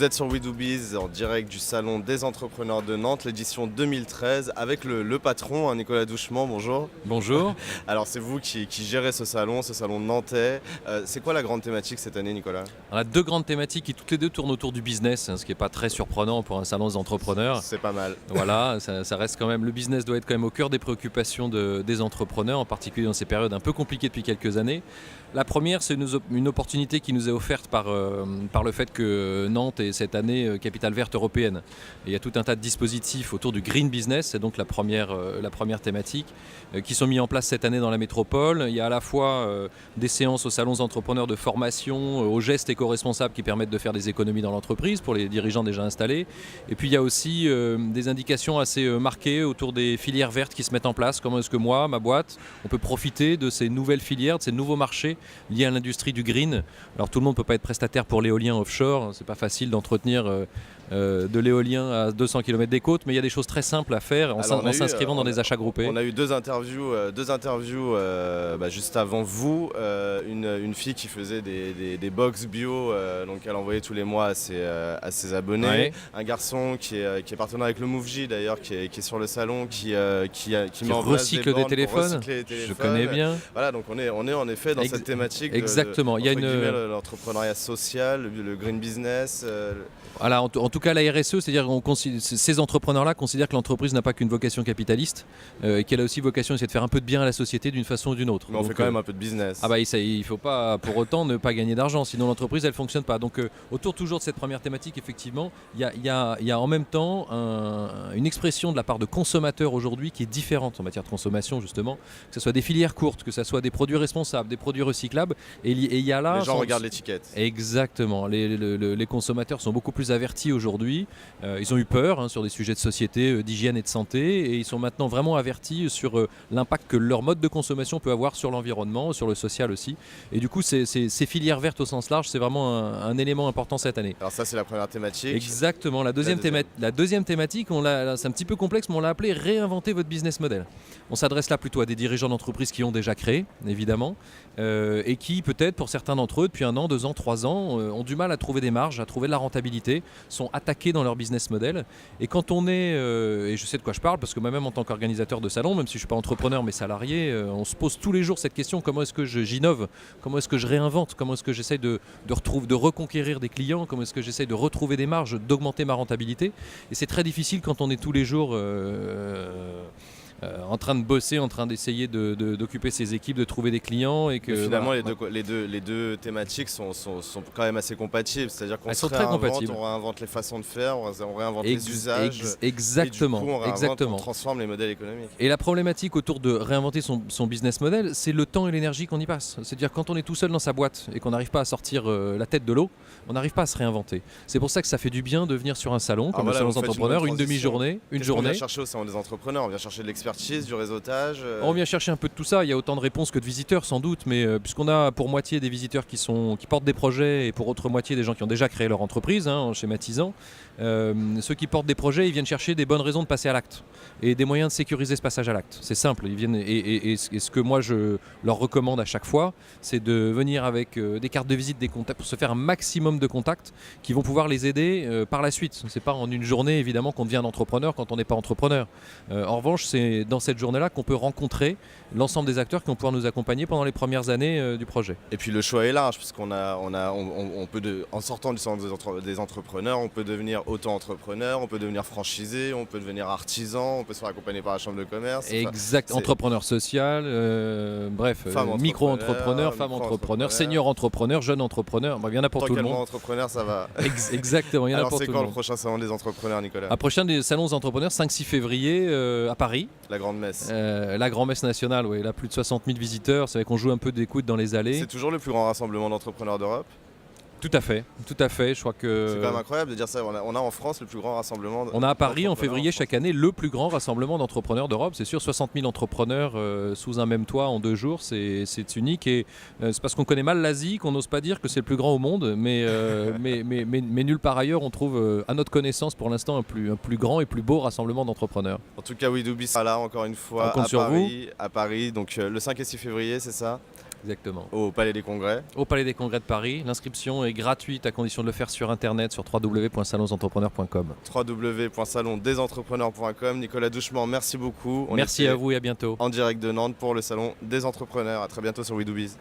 Vous êtes sur We Do Biz en direct du Salon des entrepreneurs de Nantes, l'édition 2013, avec le patron, hein, Nicolas Douchement, bonjour. Bonjour. Alors c'est vous qui gérez ce salon nantais. C'est quoi la grande thématique cette année, Nicolas? On a deux grandes thématiques qui toutes les deux tournent autour du business, ce qui n'est pas très surprenant pour un salon des entrepreneurs. C'est pas mal. Voilà, ça reste quand même, le business doit être quand même au cœur des préoccupations des entrepreneurs, en particulier dans ces périodes un peu compliquées depuis quelques années. La première, c'est une opportunité qui nous est offerte par le fait que Nantes est cette année capitale verte européenne. Et il y a tout un tas de dispositifs autour du green business, c'est donc la première thématique, qui sont mis en place cette année dans la métropole. Il y a à la fois des séances aux salons entrepreneurs de formation, aux gestes éco-responsables qui permettent de faire des économies dans l'entreprise pour les dirigeants déjà installés. Et puis il y a aussi des indications assez marquées autour des filières vertes qui se mettent en place. Comment est-ce que moi, ma boîte, on peut profiter de ces nouvelles filières, de ces nouveaux marchés liés à l'industrie du green. Alors tout le monde ne peut pas être prestataire pour l'éolien offshore, c'est pas facile d'entretenir de l'éolien à 200 km des côtes, mais il y a des choses très simples à faire en s'inscrivant dans des achats groupés. On a eu deux interviews juste avant vous, une fille qui faisait des box bio, donc elle envoyait tous les mois à ses abonnés, Ouais. Un garçon qui est partenaire avec le MoveJ d'ailleurs, qui est sur le salon, qui met en place recycle des bornes pour téléphones. recycler les téléphones. Je connais bien. Voilà, donc on est en effet dans cette thématique exactement. Il y a l'entrepreneuriat social, le green business. Voilà, en tout cas la RSE, c'est-à-dire ces entrepreneurs-là considèrent que l'entreprise n'a pas qu'une vocation capitaliste, et qu'elle a aussi vocation à essayer de faire un peu de bien à la société d'une façon ou d'une autre. Mais on fait quand même un peu de business. Ah bah il ne faut pas pour autant ne pas gagner d'argent, sinon l'entreprise elle ne fonctionne pas. Donc autour toujours de cette première thématique, effectivement, il y a en même temps une expression de la part de consommateurs aujourd'hui qui est différente en matière de consommation justement, que ce soit des filières courtes, que ce soit des produits responsables, des produits recyclables, et il y a là... Les gens regardent l'étiquette. Exactement, les consommateurs sont beaucoup plus avertis aujourd'hui, ils ont eu peur sur des sujets de société, d'hygiène et de santé, et ils sont maintenant vraiment avertis sur l'impact que leur mode de consommation peut avoir sur l'environnement, sur le social aussi. Et du coup, ces filières vertes au sens large, c'est vraiment un élément important cette année. Alors ça, c'est la première thématique. Exactement. La deuxième thématique, c'est un petit peu complexe, mais on l'a appelé réinventer votre business model. On s'adresse là plutôt à des dirigeants d'entreprises qui ont déjà créé, évidemment, et qui peut-être pour certains d'entre eux, depuis 1 an, 2 ans, 3 ans, ont du mal à trouver des marges, à trouver de la rentabilité, sont attaqués dans leur business model. Et quand on est, et je sais de quoi je parle, parce que moi-même en tant qu'organisateur de salon, même si je ne suis pas entrepreneur mais salarié, on se pose tous les jours cette question: comment est-ce que j'innove, comment est-ce que je réinvente, comment est-ce que j'essaye de reconquérir des clients, comment est-ce que j'essaye de retrouver des marges, d'augmenter ma rentabilité. Et c'est très difficile quand on est tous les jours en train de bosser, en train d'essayer d'occuper ses équipes, de trouver des clients. Et que, mais finalement, les deux thématiques sont quand même assez compatibles. C'est-à-dire qu'on se réinvente, on réinvente les façons de faire, on réinvente les usages. Exactement. Et du coup, on réinvente, on transforme les modèles économiques. Et la problématique autour de réinventer son business model, c'est le temps et l'énergie qu'on y passe. C'est-à-dire quand on est tout seul dans sa boîte et qu'on n'arrive pas à sortir la tête de l'eau, on n'arrive pas à se réinventer. C'est pour ça que ça fait du bien de venir sur un salon, comme le salon des entrepreneurs, une demi-journée, une journée. On vient chercher au salon des entrepreneurs, on vient chercher de l'expertise, du réseautage. On vient chercher un peu de tout ça. Il y a autant de réponses que de visiteurs sans doute, mais puisqu'on a pour moitié des visiteurs qui portent des projets et pour autre moitié des gens qui ont déjà créé leur entreprise, en schématisant, ceux qui portent des projets, ils viennent chercher des bonnes raisons de passer à l'acte et des moyens de sécuriser ce passage à l'acte. C'est simple. Ils viennent et ce que moi je leur recommande à chaque fois, c'est de venir avec des cartes de visite, des contacts pour se faire un maximum de contacts qui vont pouvoir les aider par la suite. C'est pas en une journée évidemment qu'on devient un entrepreneur quand on n'est pas entrepreneur. En revanche, c'est dans cette journée-là qu'on peut rencontrer l'ensemble des acteurs qui vont pouvoir nous accompagner pendant les premières années du projet. Et puis le choix est large, puisqu'on peut en sortant du centre des entrepreneurs, on peut devenir auto-entrepreneur, on peut devenir franchisé, on peut devenir artisan, on peut se faire accompagner par la chambre de commerce. Exact, entrepreneur social, bref, micro-entrepreneur, femme entrepreneur, senior entrepreneur, jeune entrepreneur, il y en a pour tout le monde. Entrepreneur, ça va. Exactement, il y en a pour tout le monde. Alors c'est quand le prochain salon des entrepreneurs, Nicolas? Un prochain des salons des entrepreneurs, 5-6 février à Paris. La grande messe. La grand-messe nationale, oui, là plus de 60 000 visiteurs, c'est vrai qu'on joue un peu d'écoute dans les allées. C'est toujours le plus grand rassemblement d'entrepreneurs d'Europe? Tout à fait, je crois que... C'est quand même incroyable de dire ça, on a en France le plus grand rassemblement... On a à Paris en février chaque année le plus grand rassemblement d'entrepreneurs d'Europe, c'est sûr, 60 000 entrepreneurs sous un même toit en 2 jours, c'est unique et c'est parce qu'on connaît mal l'Asie qu'on n'ose pas dire que c'est le plus grand au monde, mais nulle part ailleurs on trouve à notre connaissance pour l'instant un plus grand et plus beau rassemblement d'entrepreneurs. En tout cas, We Do Biz sera là encore une fois à Paris, donc le 5 et 6 février, c'est ça? Exactement. au Palais des Congrès. Au Palais des Congrès de Paris. L'inscription est gratuite à condition de le faire sur internet sur www.salonsentrepreneurs.com. www.salondesentrepreneurs.com. Nicolas Douchement, merci beaucoup. Merci à vous et à bientôt. En direct de Nantes pour le Salon des Entrepreneurs. À très bientôt sur We Do Biz.